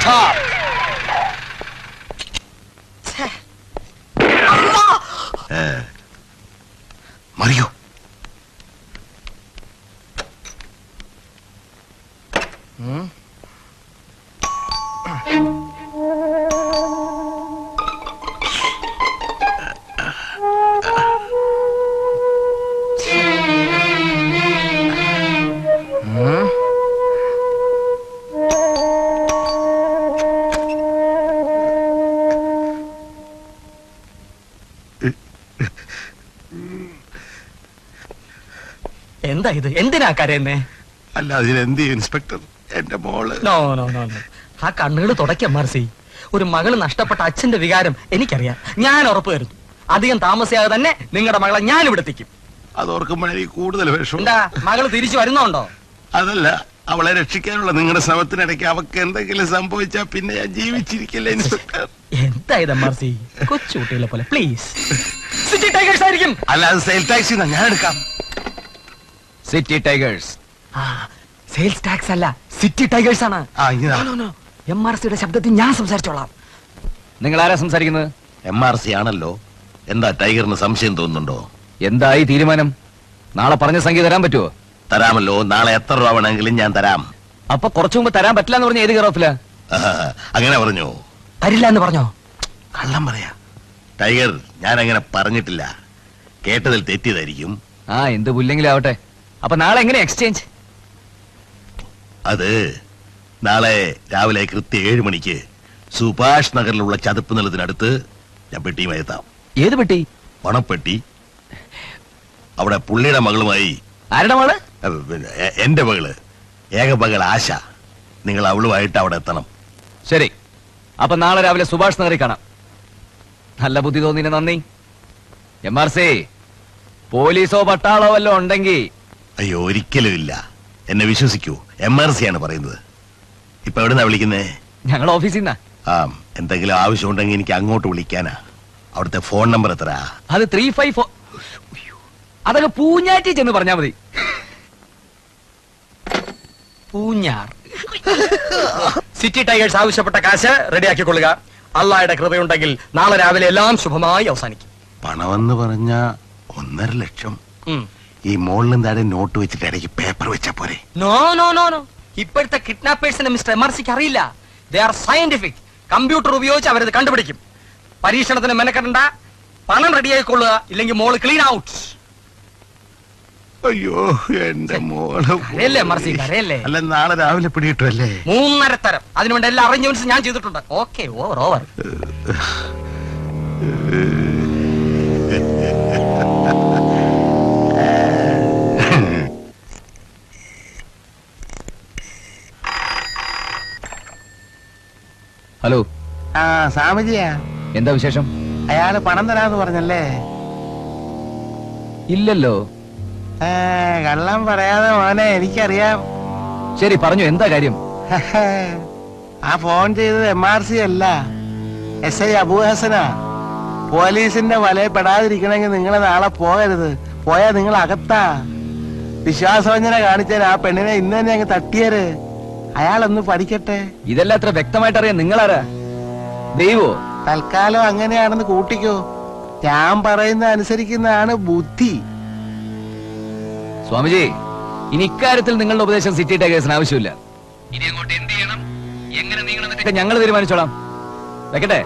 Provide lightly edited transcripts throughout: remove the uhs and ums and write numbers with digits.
stop. Mario. എന്താ ഇത്? എന്തിനാ കരയുന്നേ? അല്ല അതിനെന്ത് ഇൻസ്പെക്ടർ, എന്റെ മോള്. നോ നോ നോ നോ, ആ കണ്ണുകൾ തുടയ്ക്കാം മാർസി. ഒരു മകള് നഷ്ടപ്പെട്ട അച്ഛന്റെ വികാരം എനിക്കറിയാം. ഞാൻ ഉറപ്പ് തരുന്നു, അധികം താമസിയാതെ തന്നെ നിങ്ങളുടെ മകളെ ഞാൻ ഇവിടെ എത്തിക്കും. അത് ഓർക്കുമ്പോഴേ കൂടുതൽ വിഷമം. എന്താ മകള് തിരിച്ചു വരുന്നുണ്ടോ? അതല്ല, അവളെ രക്ഷിക്കാനുള്ള നിങ്ങളുടെ ശ്രമത്തിനിടയ്ക്ക് അവക്ക് എന്തെങ്കിലും സംഭവിച്ചാ പിന്നെ ഞാൻ ജീവിച്ചിരിക്കില്ല ഇൻസ്പെക്ടർ. എന്താ ഇത് മാർസി, കൊച്ചുകുട്ടികളെ പോലെ പ്ലീസ്. സിറ്റി ടൈഗേഴ്സ് ആയിരിക്കും. അല്ല, അത് സെയിൽ ടാക്സി ഞാൻ എടുക്കാം. City tigers. സെയിൽസ് ടാക്സ് അല്ല, സിറ്റി ടൈഗേഴ്സ് ആണ്. MRCയുടെ ശബ്ദത്തിൽ ഞാൻ സംസാരിച്ചോളാം. നിങ്ങൾ ആരാ സംസാരിക്കുന്നത്? MRC ആണല്ലോ. എന്താ ടൈഗറിന് സംശയം തോന്നുന്നുണ്ടോ? എന്തായി തീരുമാനം? നാളെ പറഞ്ഞ സംഖ്യ തരാൻ പറ്റുമോ? തരാമല്ലോ. നാളെ എത്ര രൂപ വേണമെങ്കിലും ഞാൻ തരാം. അപ്പൊ കുറച്ചു മുമ്പ് തരാൻ പറ്റില്ല എന്ന് പറഞ്ഞ ഏത് കയറോഫില? അങ്ങനെ പറഞ്ഞു. തരില്ല എന്ന് പറഞ്ഞോ? കള്ളം പറയാ ടൈഗർ, ഞാൻ അങ്ങനെ പറഞ്ഞിട്ടില്ല. കേട്ടതിൽ തെറ്റിയതായിരിക്കും. എന്ത് പുല്ലെങ്കിലും ആവട്ടെ. അപ്പൊ നാളെ എങ്ങനെ എക്സ്ചേഞ്ച്? അത് നാളെ രാവിലെ കൃത്യം 7 മണിക്ക് സുഭാഷ് നഗറിലുള്ള ചതുപ്പ് നിലത്തിനടുത്ത് ഞാൻ പെട്ടിയുമായി എത്താം. ഏത് പെട്ടി? പണപ്പെട്ടി. അവിടെ പുള്ളിയുടെ മകളുമായി. ആരുടെ മകള്? എന്റെ മകള്, ഏക മകൾ ആശ. നിങ്ങൾ അവളുമായിട്ട് അവിടെ എത്തണം. ശരി, അപ്പൊ നാളെ രാവിലെ സുഭാഷ് നഗറിൽ കാണാം. നല്ല ബുദ്ധി തോന്നിന് നന്ദി. MRC പോലീസോ പട്ടാളോ വല്ലോ ഉണ്ടെങ്കിൽ. അയ്യോ, ഒരിക്കലും ഇല്ല. എന്നെ വിശ്വസിക്കൂ, MRC ആണ് പറയുന്നത്. ഇപ്പൊ എവിടുന്നാ വിളിക്കുന്നേ? ഞങ്ങൾ ഓഫീസിൽ നിന്നാ. എന്തെങ്കിലും ആവശ്യമുണ്ടെങ്കിൽ എനിക്ക് അങ്ങോട്ട് വിളിക്കാനാ. അവിടുത്തെ ഫോൺ നമ്പർ എത്ര? അത് 354. അതൊക്കെ പൂഞ്ഞാറ്റി ചെന്ന് പറഞ്ഞാ മതി. പൂഞ്ഞാർ. സിറ്റി ടൈഗേഴ്സ് ആവശ്യപ്പെട്ട കാശ് റെഡിയാക്കിക്കൊള്ളുക. അള്ളായുടെ കൃപയുണ്ടെങ്കിൽ നാളെ രാവിലെ എല്ലാം ശുഭമായി അവസാനിക്കും. പണമെന്ന് പറഞ്ഞ 1.5 ലക്ഷം. ഈ മോളിലും താഴെ നോട്ട് വെച്ചിട്ട് ഇടയ്ക്ക് പേപ്പർ വെച്ചാ പോരെ? നോ നോ നോ നോ, ഇപ്പോഴത്തെ കിഡ്നാപ്പേഴ്സിനെ മിസ്റ്റർ MRCക്ക് അറിയില്ല. They are scientific. കമ്പ്യൂട്ടർ ഉപയോഗിച്ച് അവരത് കണ്ടുപിടിക്കും. പരീക്ഷണത്തിന് മെനക്കെടണ്ട. പണം റെഡിയായിക്കൊള്ളുക, ഇല്ലെങ്കിൽ മോള് ക്ലീൻ ഔട്ട്. അയ്യോ, എന്റെ മോള്. MRC കരയല്ലേ? അല്ല, നാളെ രാവിലെ പിടികിട്ടുമല്ലേ? 3:30 തരം. അതിനുവേണ്ട എല്ലാ അറേഞ്ച്മെന്റ്സും ഞാൻ ചെയ്തിട്ടുണ്ട്. Okay, over. ഹലോ. സാമജിയാ? എന്താ വിശേഷം? അയാള് പണം തരാന്ന് പറഞ്ഞല്ലേ? ഇല്ലല്ലോ. കള്ളം പറയാതെ മോനെ, എനിക്കറിയാം. ശരി, പറഞ്ഞു, എന്താ കാര്യം? ആ ഫോൺ ചെയ്തത് MRC അല്ല, SI അബൂ ഹസനാ. പോലീസിന്റെ വലയിൽ പെടാതിരിക്കണമെങ്കിൽ നിങ്ങൾ നാളെ പോകരുത്. പോയാ നിങ്ങൾ അകത്താ. വിശ്വാസവഞ്ചന കാണിച്ചാൽ ആ പെണ്ണിനെ ഇന്ന് തന്നെ അങ്ങ് തട്ടിയര്. അയാളൊന്ന് പഠിക്കട്ടെ. ഇതെല്ലാം അത്ര വ്യക്തമായിട്ട് അറിയാം. നിങ്ങളാരാ? ദൈവോ? തൽക്കാലം അങ്ങനെയാണെന്ന് കൂട്ടിക്കോ. ഞാൻ പറയുന്ന അനുസരിക്കുന്നതാണ് ബുദ്ധി. സ്വാമിജി, ഇനി ഇക്കാര്യത്തിൽ നിങ്ങളുടെ ഉപദേശം സിറ്റി ടൈഗേഴ്സിന് ആവശ്യമില്ല. ഇനി അങ്ങോട്ട് എന്ത് ചെയ്യണം, എങ്ങനെ നീങ്ങണം ഞങ്ങൾ തീരുമാനിച്ചോളാം. വെക്കട്ടെ?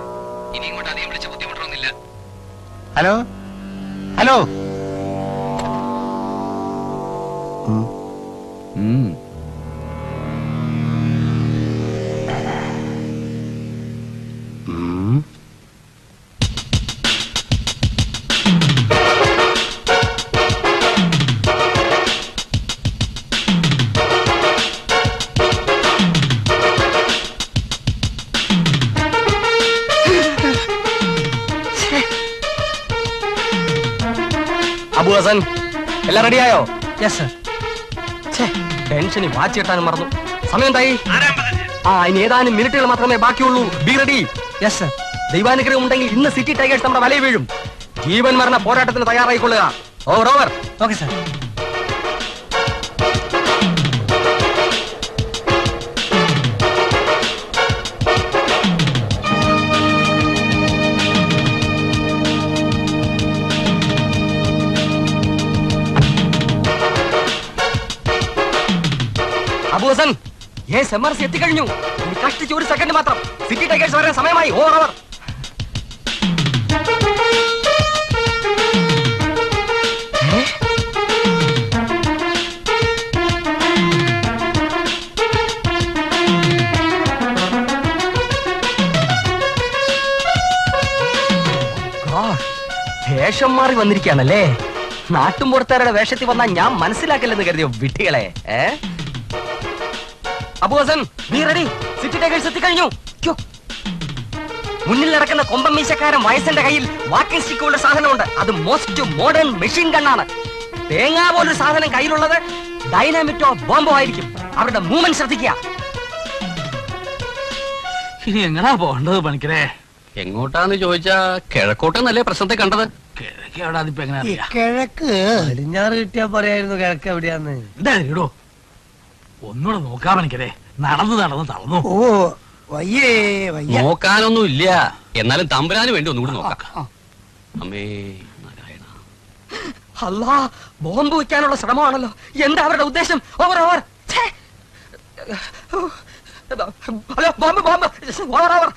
ഇനി ഇങ്ങോട്ട് അധികം വിളിച്ച ബുദ്ധിമുട്ടൊന്നുമില്ല. Hello hello. അബു ഹസൻ, എല്ലാം റെഡിയായോ? Yes sir. ടെൻഷന് വാച്ച് കിട്ടാനും മറന്നു. സമയം എന്തായി? ഇനി ഏതാനും മിനിറ്റുകൾ മാത്രമേ ബാക്കിയുള്ളൂ. Be ready. Yes sir. ദൈവാനുഗ്രഹം ഉണ്ടെങ്കിൽ ഇന്ന് സിറ്റി ടൈഗേഴ്സ് നമ്മുടെ വലയിൽ വീഴും. ജീവൻ മരണ പോരാട്ടത്തിന് തയ്യാറായിക്കൊള്ളുക. Over. Okay sir. Abu Hasan, yes MRC എത്തിക്കഴിഞ്ഞു. ഇനി കഷ്ടിച്ച് ഒരു സെക്കൻഡ് മാത്രം. സിറ്റി ടൈഗേഴ്സ് വരാൻ സമയമായി. ഓവർ അവർ. വേഷം മാറി വന്നിരിക്കുകയാണല്ലേ. നാട്ടുമ്പുറത്തുകാരുടെ വേഷത്തിൽ വന്നാൽ ഞാൻ മനസ്സിലാക്കില്ലെന്ന് കരുതിയോ വിട്ടികളെ? അബൂഹസൻ, നീ റെഡി? സിറ്റി ടൈഗേഴ്സ് എത്തിക്കഴിഞ്ഞു. മുന്നിൽ നടക്കുന്ന കൊമ്പൻ മീശക്കാരൻ വയസ്സിന്റെ കയ്യിൽ വാക്കിംഗ് സ്റ്റിക്ക് ഉള്ള സാധനമുണ്ട്. അത് മോസ്റ്റ് മോഡേൺ മെഷീൻ ഗണ്ണാണ്. തേങ്ങാ പോലൊരു സാധനം കയ്യിലുള്ളത് ഡൈനാമിറ്റോ ബോംബോ ആയിരിക്കും. അവരുടെ മൂവ്മെന്റ് ശ്രദ്ധിക്കുക. ഇനി എങ്ങനാ പോകേണ്ടത് പണിക്കരെ? എങ്ങോട്ടാന്ന് ചോദിച്ചാ കിഴക്കോട്ടെന്നല്ലേ പ്രശ്നത്തെ കണ്ടത്. കിഴക്ക് എവിടെ? അതിപ്പോ എങ്ങനെ അറിയാം? കിഴക്ക് അലിഞ്ഞാറ് കിട്ടിയാ പറയായിരുന്നു കിഴക്ക് എവിടെയാന്ന്. എന്താ ഇടോ, ഒന്നുകൂടെ നോക്കാ പണിക്കരെ. നടന്ന് നടന്ന് തളർന്നു. ഓ വയ്യേ വയ്യ. നോക്കാനൊന്നും ഇല്ല, എന്നാലും തമ്പുരാന് വേണ്ടി ഒന്നുകൂടി നോക്കാം. അമ്മേ നാരായണ. അല്ലാ, ബോംബ് വെക്കാനുള്ള ശ്രമമാണല്ലോ. എന്താ അവരുടെ ഉദ്ദേശം? Over over. Hello, bomb bomb. Over over.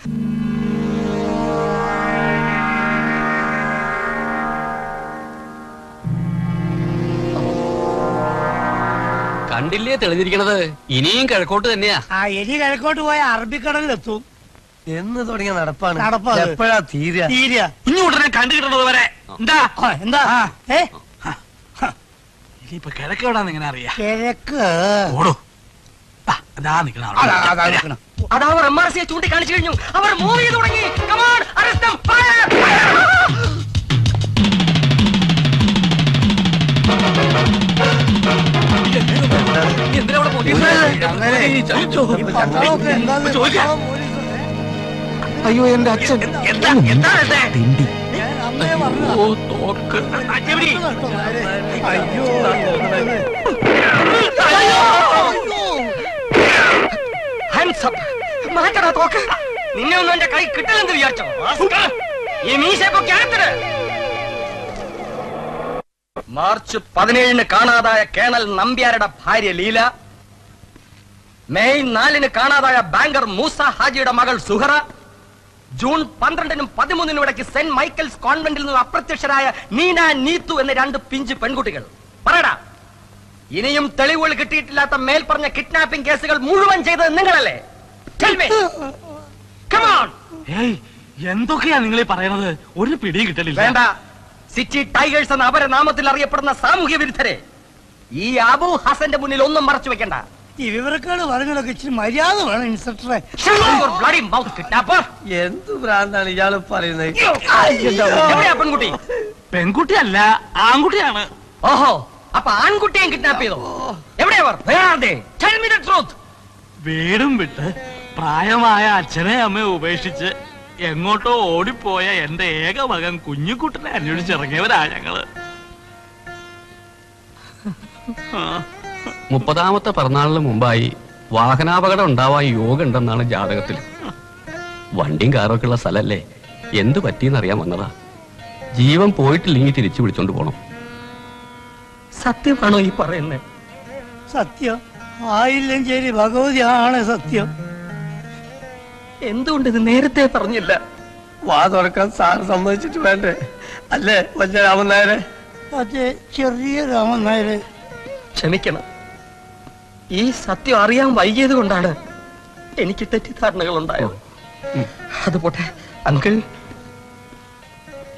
കണ്ടില്ലേ തെളിഞ്ഞിരിക്കണത്? ഇനിയും കിഴക്കോട്ട് തന്നെയാ. ഇനി കിഴക്കോട്ട് പോയ അറബിക്കടലിലെത്തും. എന്ന് തുടങ്ങിയ നടപ്പാണ്. എപ്പോഴാ തീര? ഇനി ഉടനെ കണ്ടുകിട്ടുന്നത് വരെ എന്താ എന്താ ഇനിയിപ്പൊ കിഴക്ക് എവിടാന്ന് എങ്ങനെ അറിയാ? കിഴക്ക് ഓടോ, അതാ നിക്കണ. അതവർ എംആർസിയെ ചൂണ്ടിക്കാണിച്ചു കഴിഞ്ഞു. അവർ മൂവ് ചെയ്ത് തുടങ്ങി. Come on, arrest them, fire! അയ്യോ എന്റെ അച്ഛൻ. മാറ്റടാ തോക്ക്. നിന്നെ ഒന്നും എന്റെ കൈ കിട്ടില്ലെന്ന് വിചാരിച്ചോ? ഈ മീശപ്പൊക്കെ മാർച്ച് 17 കാണാതായ കേണൽ നമ്പ്യാരുടെ ഭാര്യ ലീല, മെയ് 4 കാണാതായ ബാങ്കർ മൂസ ഹാജിയുടെ മകൾ സുഹറ, ജൂൺ 12 13 ഇടയ്ക്ക് സെന്റ് മൈക്കൽസ് കോൺവെന്റിൽ നിന്ന് അപ്രത്യക്ഷരായ നീന, നീത്തു എന്ന 2 പിഞ്ച് പെൺകുട്ടികൾ. പറയടാ, ഇനിയും തെളിവുകൾ കിട്ടിയിട്ടില്ലാത്ത മേൽപ്പറഞ്ഞ കിഡ്നാപ്പിംഗ് കേസുകൾ മുഴുവൻ ചെയ്തത് നിങ്ങളല്ലേ? Tell me. Come on. എന്തൊക്കെയാ നിങ്ങൾ പറയണത്? ഒരു പിടിയും കിട്ടലില്ല. വേണ്ട. സിറ്റി ടൈഗേഴ്സ് എന്ന അപരനാമത്തിൽ അറിയപ്പെടുന്ന സാമൂഹ്യ വിരുദ്ധരെ ഈ അബു ഹസന്റെ മുന്നിൽ ഒന്നും മറച്ചു വെക്കണ്ട. ഈ വിവരക്കേട് പറഞ്ഞതൊക്കെ ഇച്ചിരി മര്യാദ വേണം ഇൻസ്പെക്ടറെ. എന്ത് ഭ്രാന്താണ് ഇയാള് പറയുന്നത്? എവിടെയാ പെൺകുട്ടി? പെൺകുട്ടിയല്ല, ആൺകുട്ടിയാണ്. ഓഹോ, അപ്പൊ ആൺകുട്ടിയെ കിഡ്നാപ്പ് ചെയ്തോ? എവിടെയാ? വീടും വിട്ട് പ്രായമായ അച്ഛനെ അമ്മയെ ഉപേക്ഷിച്ച് എങ്ങോട്ടോ ഓടിപ്പോയ എന്റെ ഏക മകൻ കുഞ്ഞുകുട്ടനെ അന്വേഷിച്ചിറങ്ങിയവരാ ഞങ്ങള്. 30ാമത്തെ പിറന്നാളിന് മുമ്പായി വാഹനാപകടം ഉണ്ടാവാൻ യോഗ ഉണ്ടെന്നാണ് ജാതകത്തിൽ. വണ്ടിയും കാറൊക്കെ ഉള്ള സ്ഥലല്ലേ, എന്ത് പറ്റിയെന്നറിയാൻ വന്നതാ. ജീവൻ പോയിട്ടില്ലെങ്കിൽ തിരിച്ചു വിളിച്ചോണ്ട് പോണം. സത്യമാണോ ഈ പറയുന്നത്? സത്യം ആയില്ലഞ്ചേരി ഭഗവതിയാണ് സത്യം. എന്തുകൊണ്ട് ഇത് നേരത്തെ പറഞ്ഞില്ല? വാ തുറക്കാൻ സാർ സമ്മതിച്ചിട്ട് വേണ്ടേ? അല്ലേ വലിയ രാമൻ നായരെ? അതെ, ചെറിയ രാമൻ നായരെ. ക്ഷമിക്കണം, ഈ സത്യം അറിയാൻ വൈകിയത് കൊണ്ടാണ് എനിക്ക് തെറ്റിദ്ധാരണകൾ ഉണ്ടായത്. അതുപോട്ടെ അങ്കിൾ,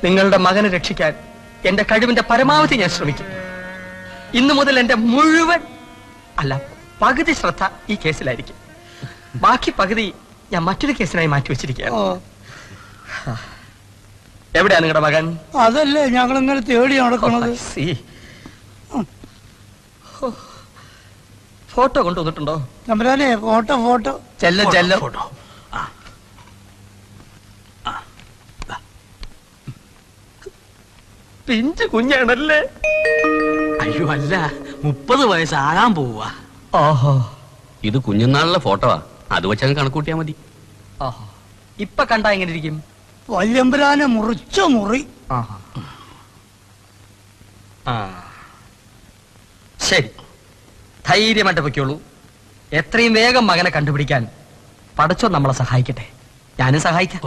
നിങ്ങളുടെ മകനെ രക്ഷിക്കാൻ എന്റെ കഴിവിന്റെ പരമാവധി ഞാൻ ശ്രമിക്കും. ഇന്നു മുതൽ എന്റെ മുഴുവൻ പകുതി ശ്രദ്ധ ഈ കേസിലായിരിക്കും. ബാക്കി പകുതി ഞാൻ മറ്റൊരു കേസിനായി മാറ്റിവെച്ചിരിക്കുകയാണ്. എവിടെയാ നിങ്ങളുടെ മകൻ? അതല്ലേ ഞങ്ങൾ ഇങ്ങനെ തേടി നടക്കുന്നത്. ഫോട്ടോ കൊണ്ടുവന്നിട്ടുണ്ടോ? തമ്പുരാനെ ഫോട്ടോ ഫോട്ടോ ചെല്ല ചെല്ല ഫോട്ടോ. പിഞ്ചു കുഞ്ഞാണല്ലേ? അയ്യോ അല്ല, 30 വയസ്സാകാൻ പോവാ. ഓഹോ, ഇത് കുഞ്ഞുനാളിലെ ഫോട്ടോവാ, അത് വെച്ചങ്ങ് കണക്കൂട്ടിയാ മതി. ഓഹോ, ഇപ്പൊ കണ്ടാ എങ്ങനെ ഇരിക്കും? വല്യമ്പരാനെ മുറിച്ച മുറി. ശരി, ധൈര്യമായിട്ട് പൊയ്ക്കോളൂ. എത്രയും വേഗം മകനെ കണ്ടുപിടിക്കാൻ പടച്ചോ നമ്മളെ സഹായിക്കട്ടെ. ഞാനും സഹായിക്കാം.